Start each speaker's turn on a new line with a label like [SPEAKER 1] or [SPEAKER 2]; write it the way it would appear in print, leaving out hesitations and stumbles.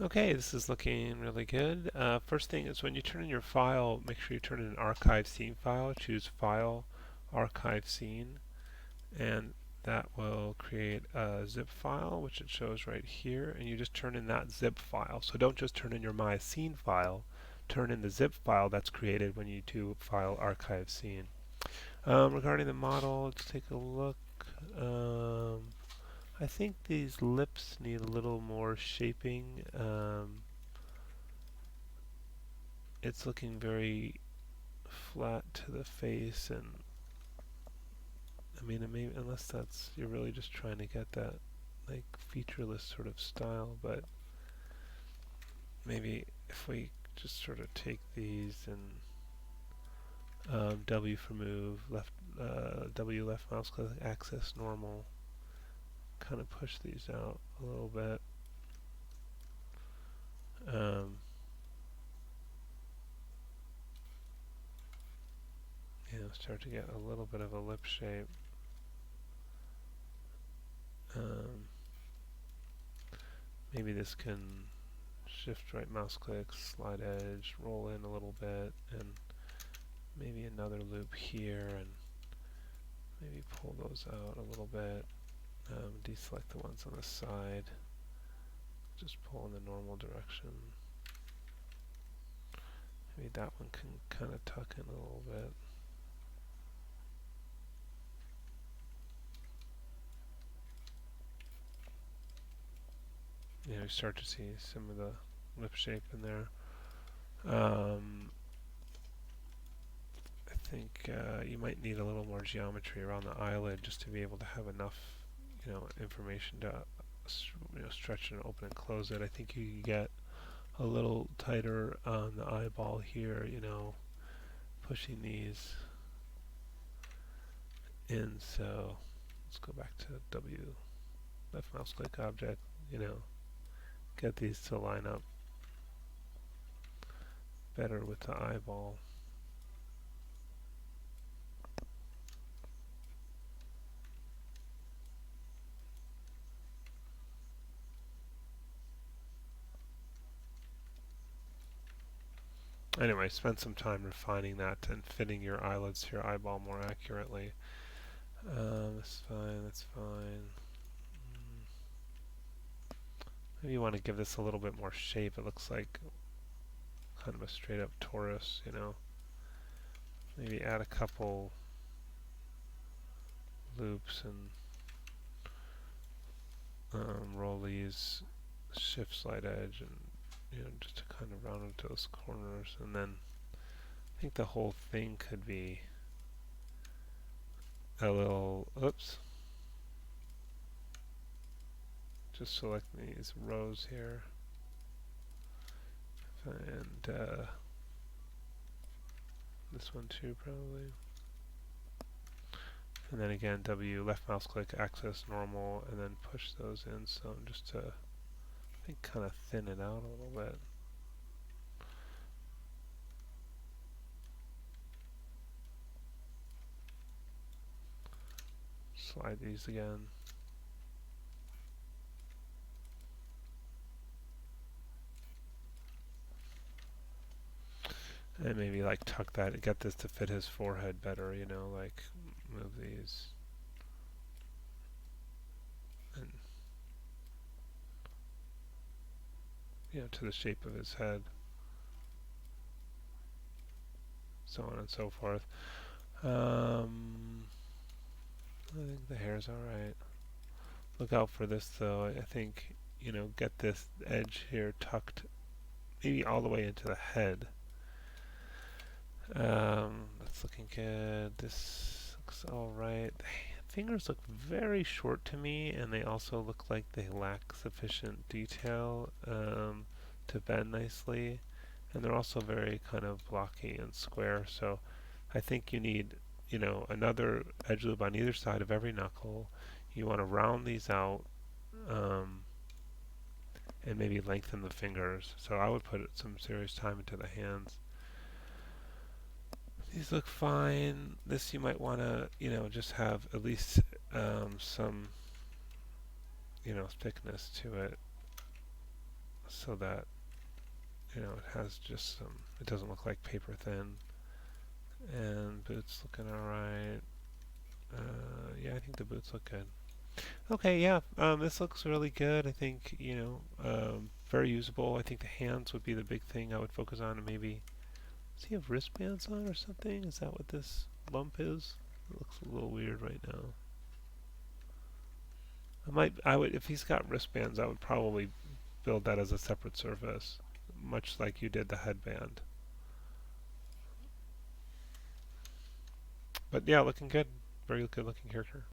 [SPEAKER 1] Okay, this is looking really good. First thing is when you turn in your file, make sure you turn in an archive scene file. Choose File, Archive Scene, and that will create a zip file, which it shows right here, and you just turn in that zip file. So don't just turn in your My Scene file, turn in the zip file that's created when you do File, Archive Scene. Regarding the model, let's take a look. Um, I think these lips need a little more shaping. It's looking very flat to the face, and I mean, maybe, unless that's you're really just trying to get that like featureless sort of style, but maybe if we just sort of take these and W for move, left W left mouse click, access normal, kind of push these out a little bit. Um, Start to get a little bit of a lip shape. Um, Maybe this can shift right mouse click, slide edge, roll in a little bit, and maybe another loop here, and maybe pull those out a little bit. Deselect the ones on the side. Just pull in the normal direction. Maybe that one can kind of tuck in a little bit. You start to see some of the lip shape in there. I think you might need a little more geometry around the eyelid just to be able to have enough, information to, stretch and open and close it. I think you can get a little tighter on the eyeball here, pushing these in. So let's go back to W, left mouse click object, get these to line up better with the eyeball. Anyway, spend some time refining that and fitting your eyelids to your eyeball more accurately. That's fine, that's fine. Maybe you want to give this a little bit more shape. It looks like kind of a straight up torus. Maybe add a couple loops and roll these, shift slide edge, and just to kind of round into those corners. And then I think the whole thing could be a little, oops, just select these rows here, and this one too probably. And then again, W, left mouse click, access normal, and then push those in some just to, I think, kind of thin it out a little bit. Slide these again. And maybe like tuck that, get this to fit his forehead better, like move these. And, to the shape of his head. So on and so forth. I think the hair's alright. Look out for this though. I think, get this edge here tucked maybe all the way into the head. That's looking good. This looks alright. The fingers look very short to me, and they also look like they lack sufficient detail to bend nicely. And they're also very kind of blocky and square, so I think you need, another edge loop on either side of every knuckle. You want to round these out and maybe lengthen the fingers. So I would put some serious time into the hands. These look fine. This you might want to, just have at least some, thickness to it. so that it has just some. It doesn't look like paper thin. And boots looking alright. Yeah, I think the boots look good. Okay, yeah, this looks really good. I think, very usable. I think the hands would be the big thing I would focus on, and maybe, does he have wristbands on or something? Is that what this lump is? It looks a little weird right now. If he's got wristbands, I would probably build that as a separate surface, much like you did the headband. But yeah, looking good. Very good looking character.